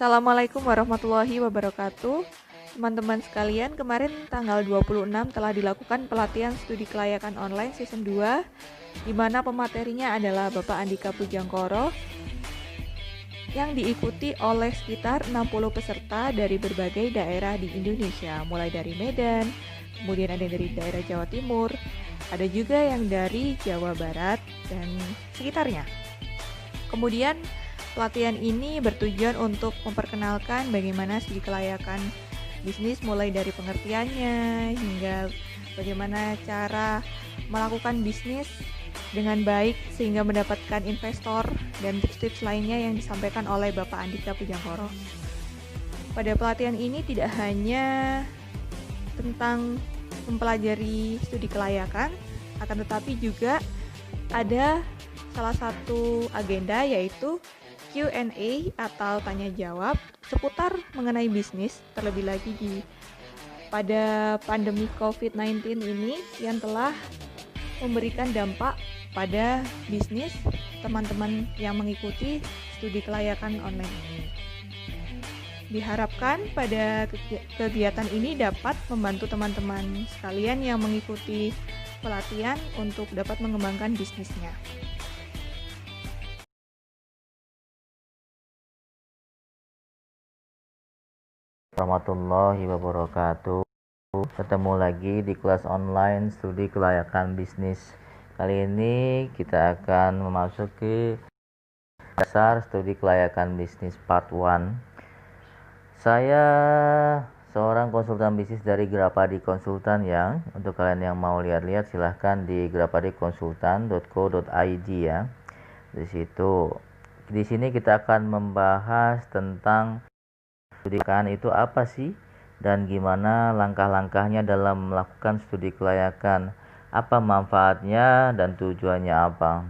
Assalamualaikum warahmatullahi wabarakatuh. Teman-teman sekalian, kemarin tanggal 26 telah dilakukan pelatihan studi kelayakan online season 2, di mana pematerinya adalah Bapak Andika Pujangkoro yang diikuti oleh sekitar 60 peserta dari berbagai daerah di Indonesia, mulai dari Medan, kemudian ada dari daerah Jawa Timur, ada juga yang dari Jawa Barat dan sekitarnya. Kemudian pelatihan ini bertujuan untuk memperkenalkan bagaimana studi kelayakan bisnis mulai dari pengertiannya hingga bagaimana cara melakukan bisnis dengan baik sehingga mendapatkan investor dan tips-tips lainnya yang disampaikan oleh Bapak Andika Pujangkoro. Pada pelatihan ini tidak hanya tentang mempelajari studi kelayakan, akan tetapi juga ada salah satu agenda yaitu Q&A atau tanya jawab seputar mengenai bisnis, terlebih lagi pada pandemi COVID-19 ini yang telah memberikan dampak pada bisnis teman-teman yang mengikuti studi kelayakan online ini. Diharapkan pada kegiatan ini dapat membantu teman-teman sekalian yang mengikuti pelatihan untuk dapat mengembangkan bisnisnya. Warahmatullahi wabarakatuh. Ketemu lagi di kelas online studi kelayakan bisnis. Kali ini kita akan memasuki dasar studi kelayakan bisnis part 1. Saya seorang konsultan bisnis dari Grapadi Konsultan yang untuk kalian yang mau lihat-lihat silahkan di grapadikonsultan.co.id ya. Di sini kita akan membahas tentang studi kelayakan itu apa sih dan gimana langkah-langkahnya dalam melakukan studi kelayakan, apa manfaatnya dan tujuannya apa.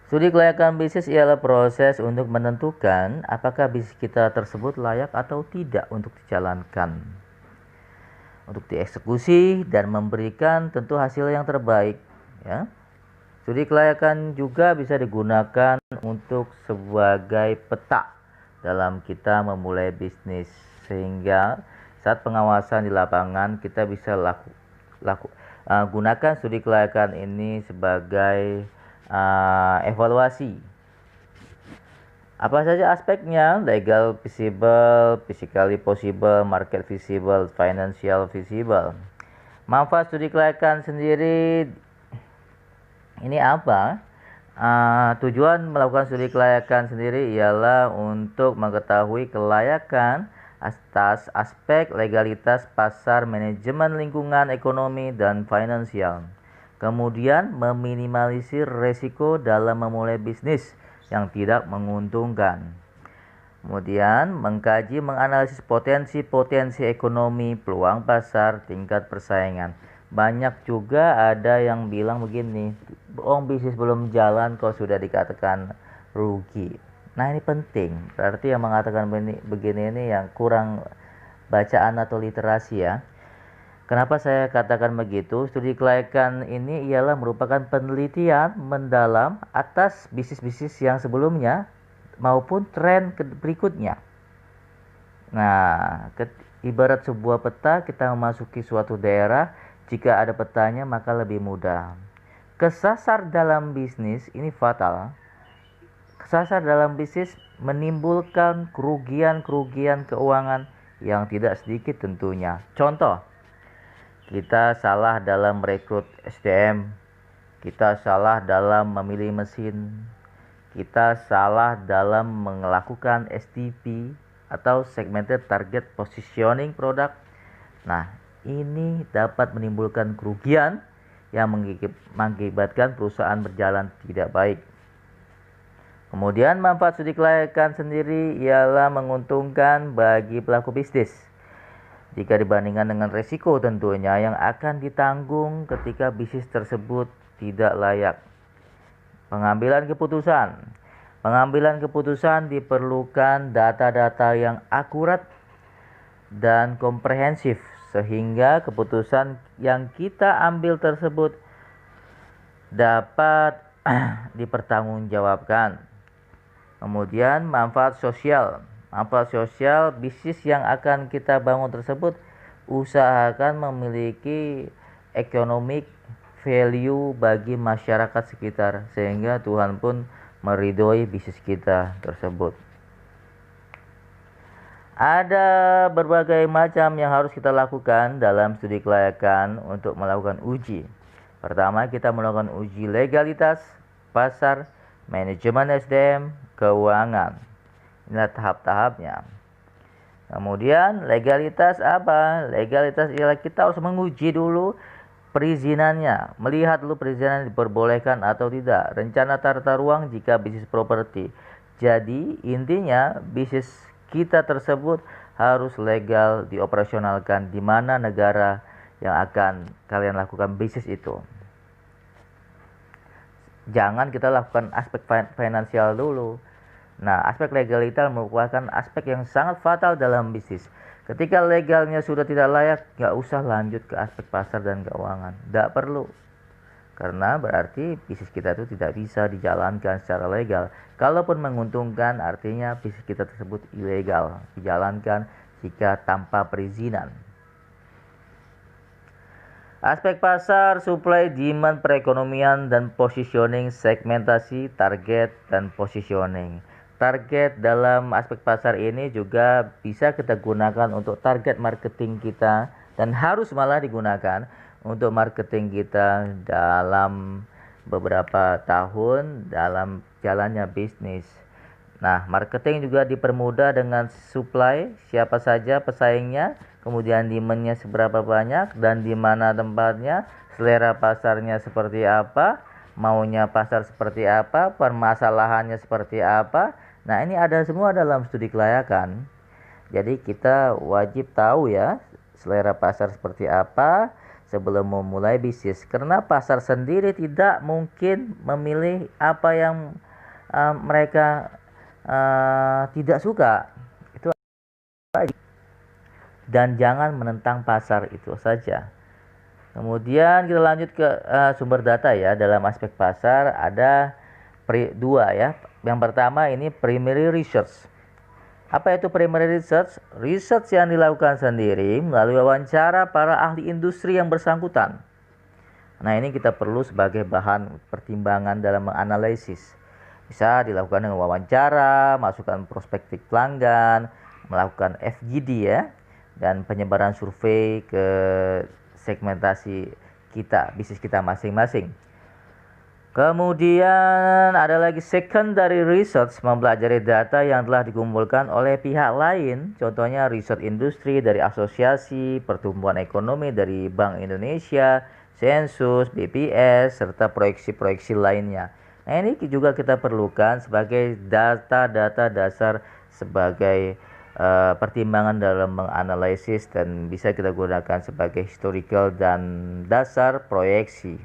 Studi kelayakan bisnis ialah proses untuk menentukan apakah bisnis kita tersebut layak atau tidak untuk dijalankan, untuk dieksekusi dan memberikan tentu hasil yang terbaik ya. Studi kelayakan juga bisa digunakan untuk sebagai peta dalam kita memulai bisnis, sehingga saat pengawasan di lapangan kita bisa gunakan studi kelayakan ini sebagai evaluasi. Apa saja aspeknya? Legal visible, physically possible, market visible, financial visible. Manfaat studi kelayakan sendiri ini apa? Tujuan melakukan studi kelayakan sendiri ialah untuk mengetahui kelayakan atas aspek legalitas pasar, manajemen lingkungan ekonomi, dan finansial. Kemudian meminimalisir resiko dalam memulai bisnis yang tidak menguntungkan. Kemudian mengkaji, menganalisis potensi ekonomi, peluang pasar, tingkat persaingan. Banyak juga ada yang bilang begini, bisnis belum jalan kok sudah dikatakan rugi. Nah ini penting, berarti yang mengatakan begini ini yang kurang bacaan atau literasi ya. Kenapa saya katakan begitu? Studi kelayakan ini ialah merupakan penelitian mendalam atas bisnis-bisnis yang sebelumnya maupun tren berikutnya. Nah, ibarat sebuah peta, kita memasuki suatu daerah. Jika ada petanya maka lebih mudah. Kesasar dalam bisnis ini fatal. Kesasar dalam bisnis menimbulkan kerugian keuangan yang tidak sedikit tentunya. Contoh, kita salah dalam merekrut SDM, kita salah dalam memilih mesin, kita salah dalam melakukan STP atau segmented target positioning produk. Nah, ini dapat menimbulkan kerugian yang mengakibatkan perusahaan berjalan tidak baik. Kemudian manfaat studi kelayakan sendiri ialah menguntungkan bagi pelaku bisnis jika dibandingkan dengan resiko tentunya yang akan ditanggung ketika bisnis tersebut tidak layak. Pengambilan keputusan diperlukan data-data yang akurat dan komprehensif sehingga keputusan yang kita ambil tersebut dapat dipertanggungjawabkan. Kemudian manfaat sosial. Manfaat sosial, bisnis yang akan kita bangun tersebut usahakan memiliki economic value bagi masyarakat sekitar, sehingga Tuhan pun meridhoi bisnis kita tersebut. Ada berbagai macam yang harus kita lakukan dalam studi kelayakan untuk melakukan uji. Pertama, kita melakukan uji legalitas, pasar, manajemen SDM, keuangan. Inilah tahap-tahapnya. Kemudian legalitas apa? Legalitas ialah kita harus menguji dulu perizinannya, melihat dulu perizinan diperbolehkan atau tidak, rencana tata ruang jika bisnis properti. Jadi intinya bisnis kita tersebut harus legal dioperasionalkan di mana negara yang akan kalian lakukan bisnis itu. Jangan kita lakukan aspek finansial dulu. Nah, aspek legalitas merupakan aspek yang sangat fatal dalam bisnis. Ketika legalnya sudah tidak layak, nggak usah lanjut ke aspek pasar dan keuangan. Nggak perlu. Karena berarti bisnis kita itu tidak bisa dijalankan secara legal. Kalaupun menguntungkan, artinya bisnis kita tersebut ilegal. Dijalankan jika tanpa perizinan. Aspek pasar, supply, demand, perekonomian, dan positioning, segmentasi, target, dan positioning. Target dalam aspek pasar ini juga bisa kita gunakan untuk target marketing kita dan harus malah digunakan untuk marketing kita dalam beberapa tahun dalam jalannya bisnis. Nah, marketing juga dipermudah dengan supply, siapa saja pesaingnya, kemudian demand-nya seberapa banyak dan di mana tempatnya, selera pasarnya seperti apa, maunya pasar seperti apa, permasalahannya seperti apa. Nah, ini ada semua dalam studi kelayakan. Jadi kita wajib tahu ya selera pasar seperti apa sebelum memulai bisnis. Karena pasar sendiri tidak mungkin memilih apa yang mereka tidak suka. Itu aja. Dan jangan menentang pasar itu saja. Kemudian kita lanjut ke sumber data ya. Dalam aspek pasar ada dua ya. Yang pertama ini primary research. Apa itu primary research? Research yang dilakukan sendiri melalui wawancara para ahli industri yang bersangkutan. Nah, ini kita perlu sebagai bahan pertimbangan dalam menganalisis. Bisa dilakukan dengan wawancara, masukan prospektif pelanggan, melakukan FGD ya, dan penyebaran survei ke segmentasi kita, bisnis kita masing-masing. Kemudian ada lagi secondary research, mempelajari data yang telah dikumpulkan oleh pihak lain. Contohnya riset industri dari asosiasi, pertumbuhan ekonomi dari Bank Indonesia, sensus, BPS, serta proyeksi-proyeksi lainnya. Nah, ini juga kita perlukan sebagai data-data dasar sebagai pertimbangan dalam menganalisis dan bisa kita gunakan sebagai historical dan dasar proyeksi.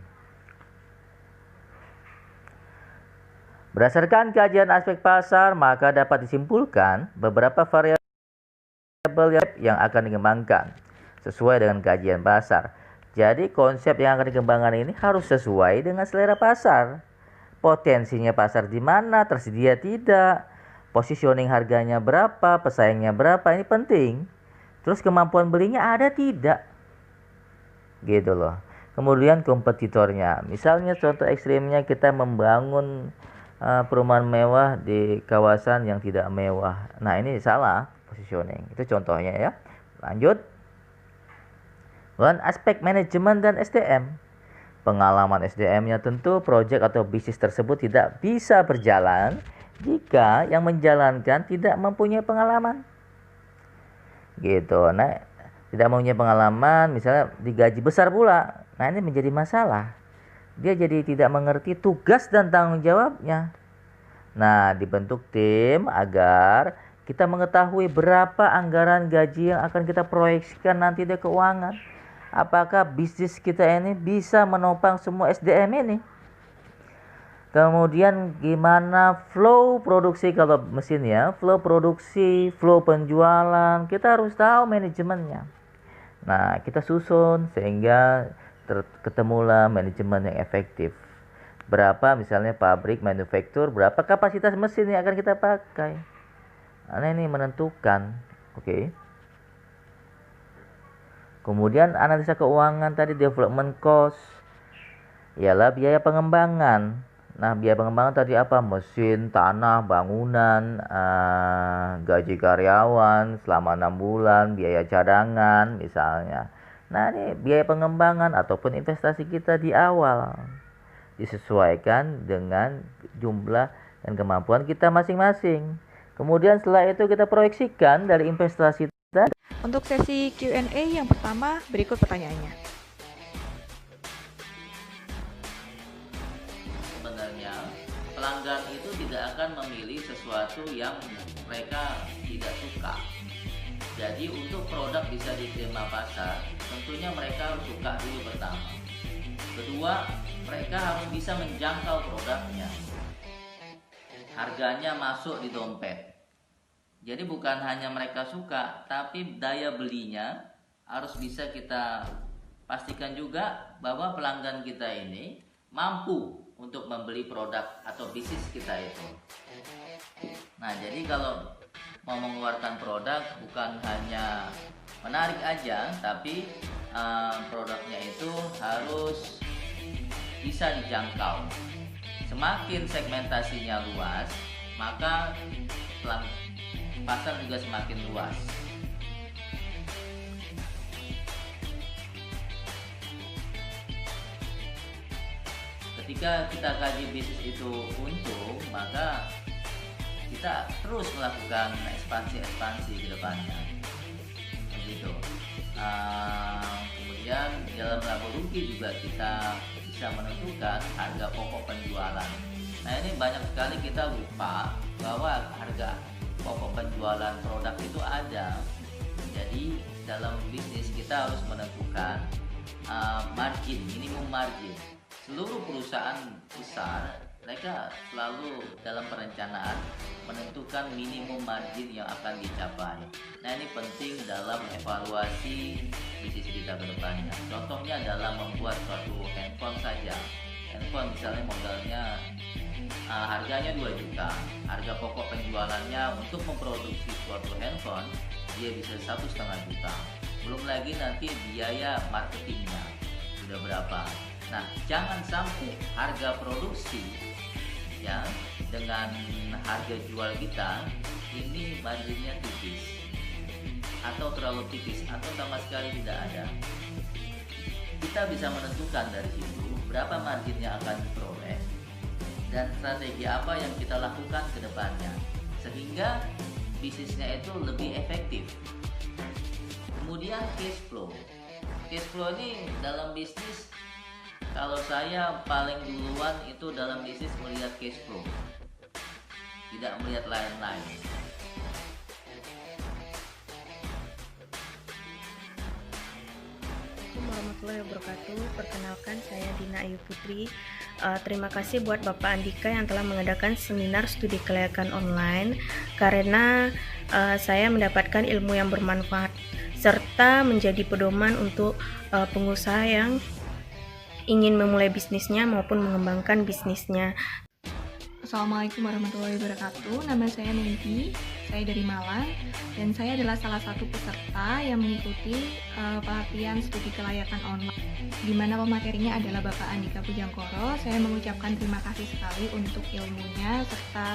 Berdasarkan kajian aspek pasar, maka dapat disimpulkan beberapa variabel yang akan dikembangkan sesuai dengan kajian pasar. Jadi konsep yang akan dikembangkan ini harus sesuai dengan selera pasar. Potensinya pasar di mana, tersedia tidak, positioning harganya berapa, pesaingnya berapa, ini penting. Terus kemampuan belinya ada tidak? Gitu loh. Kemudian kompetitornya. Misalnya contoh ekstrimnya kita membangun perumahan mewah di kawasan yang tidak mewah. Nah, ini salah positioning. Itu contohnya ya. Lanjut. Dan aspek manajemen dan SDM. Pengalaman SDM-nya tentu proyek atau bisnis tersebut tidak bisa berjalan jika yang menjalankan tidak mempunyai pengalaman. Gitu. Nah, tidak mempunyai pengalaman, misalnya digaji besar pula. Nah, ini menjadi masalah. Dia jadi tidak mengerti tugas dan tanggung jawabnya. Nah, dibentuk tim agar kita mengetahui berapa anggaran gaji yang akan kita proyeksikan nanti di keuangan. Apakah bisnis kita ini bisa menopang semua SDM ini? Kemudian gimana flow produksi kalau mesin ya, flow produksi, flow penjualan, kita harus tahu manajemennya. Nah, kita susun sehingga ketemulah manajemen yang efektif. berapa misalnya pabrik manufaktur, berapa kapasitas mesin yang akan kita pakai. Nah, ini menentukan. Oke. Kemudian analisa keuangan tadi, development cost, ialah biaya pengembangan. Nah, biaya pengembangan tadi apa? Mesin, tanah, bangunan, gaji karyawan selama 6 bulan, biaya cadangan misalnya. Nah, ini biaya pengembangan ataupun investasi kita di awal. Disesuaikan dengan jumlah dan kemampuan kita masing-masing. Kemudian setelah itu kita proyeksikan dari investasi kita. Untuk sesi Q&A yang pertama, berikut pertanyaannya. Sebenarnya pelanggan itu tidak akan memilih sesuatu yang mereka tidak suka. Jadi untuk produk bisa diterima pasar, tentunya mereka harus suka dulu pertama. Kedua, mereka harus bisa menjangkau produknya. Harganya masuk di dompet. Jadi bukan hanya mereka suka, tapi daya belinya harus bisa kita pastikan juga bahwa pelanggan kita ini mampu untuk membeli produk atau bisnis kita itu. Nah, jadi kalau mau mengeluarkan produk bukan hanya menarik aja, tapi produknya itu harus bisa dijangkau. Semakin segmentasinya luas, maka pasar juga semakin luas. Ketika kita kaji bisnis itu untung, maka kita terus melakukan ekspansi ke depannya. Begitu. Kemudian dalam laba rugi juga kita bisa menentukan harga pokok penjualan. Nah, ini banyak sekali kita lupa bahwa harga pokok penjualan produk itu ada. Jadi dalam bisnis kita harus menentukan margin, minimum margin. Seluruh perusahaan besar mereka selalu dalam perencanaan menentukan minimum margin yang akan dicapai. Nah, ini penting dalam evaluasi bisnis kita ke depannya. Contohnya dalam membuat suatu handphone saja. Handphone misalnya modalnya harganya 2 juta. Harga pokok penjualannya untuk memproduksi suatu handphone dia bisa 1,5 juta. Belum lagi nanti biaya marketingnya sudah berapa. Nah, jangan sampai harga produksi ya dengan harga jual kita ini marginnya tipis atau terlalu tipis atau sama sekali tidak ada. Kita bisa menentukan dari situ berapa margin yang akan diperoleh dan strategi apa yang kita lakukan ke depannya sehingga bisnisnya itu lebih efektif. Kemudian cash flow. Cash flow ini dalam bisnis, kalau saya paling duluan itu dalam bisnis melihat cash flow, tidak melihat lain-lain. Assalamualaikum warahmatullahi wabarakatuh. Perkenalkan, saya Dina Ayu Putri. Terima kasih buat Bapak Andika yang telah mengadakan seminar studi kelayakan online, karena saya mendapatkan ilmu yang bermanfaat serta menjadi pedoman untuk pengusaha yang ingin memulai bisnisnya maupun mengembangkan bisnisnya. Assalamualaikum warahmatullahi wabarakatuh. Nama saya Megi, saya dari Malang, dan saya adalah salah satu peserta yang mengikuti pelatihan studi kelayakan online, di mana pematerinya adalah Bapak Andika Pujangkoro. Saya mengucapkan terima kasih sekali untuk ilmunya serta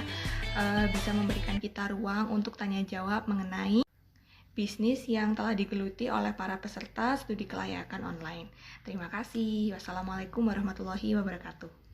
bisa memberikan kita ruang untuk tanya jawab mengenai bisnis yang telah digeluti oleh para peserta studi kelayakan online. Terima kasih. Wassalamualaikum warahmatullahi wabarakatuh.